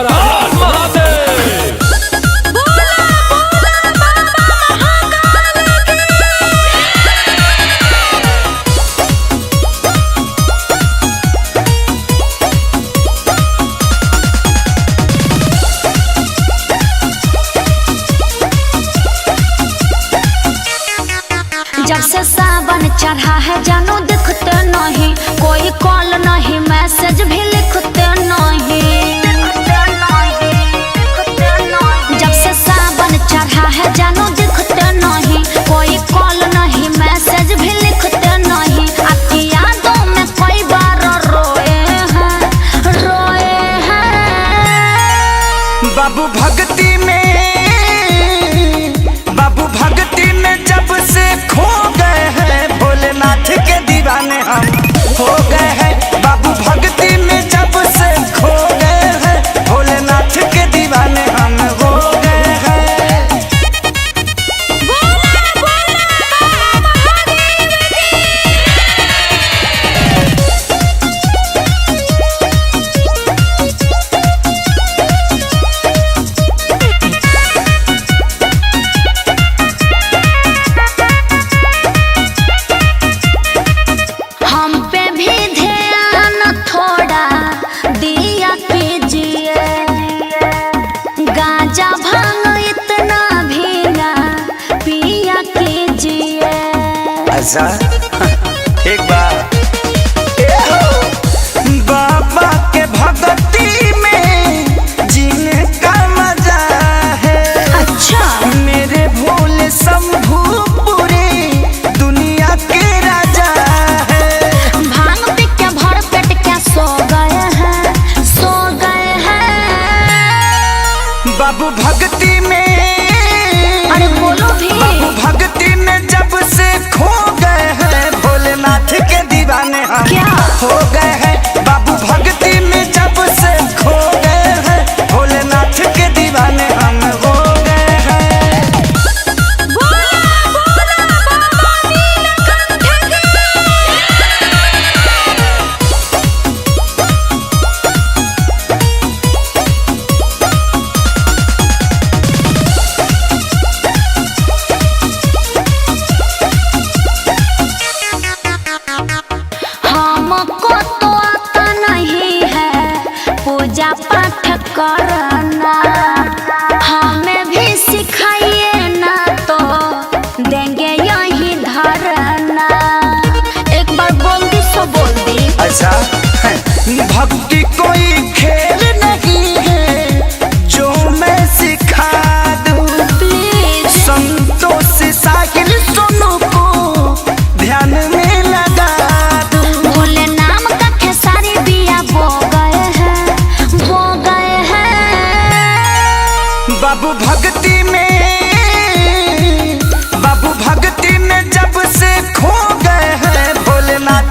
हर हर महादेव। जब से सावन चढ़ा है जानू दिखते नहीं, कोई कॉल नहीं मैसेज भी लिखते नहीं। जब से सावन चढ़ा है जानू दिखते नहीं, कोई कॉल नहीं मैसेज भी लिखते नहीं। आपकी यादों में कई बार रोए हैं बाबू भक्ति में, बाबू भक्ति में जब से खो गए हैं, भोलेनाथ के दीवाने हम हो गए हैं। बाबू भक्ति में जब से खो गए हैं, भोलेनाथ के दीवाने हम हो गए हैं। हम पे भी ध्यान थोड़ा दिया कीजिए, गांजा भांग इतना भी ना पिया कीजिए। अच्छा एक बार बाबा के भक्ति में जीने का मजा है। अच्छा मेरे भोले शंभू पूरी दुनिया के राजा है। भांग पी के भर पेट क्या सो गए हैं, सो गए हैं। बाबू भक्ति में, अरे बोलो भी। बाबू भक्ति में जब से खो गए हैं, भोलेनाथ के दीवाने हम क्या? हो गए हैं। बाबू भक्ति में जब से खो गए हैं, भोलेनाथ के दीवाने हम हो गए हैं। हमको तो आता नहीं है पूजा पाठ करना, हमें भी सिखाइए ना तो देंगे यही धरना। एक बार बोल दी सो बोल दी। अच्छा भक्ति कोई खेल नहीं है जो मैं सिखा दूं। प्लीज संतोष साहिल सोनू को ध्यान में लगा दूं। भोले नाम का खेसारी बिया बो गए हैं, बो गए हैं। बाबू भक्ति में, बाबू भक्ति में जब से खो गए हैं, भोलेनाथ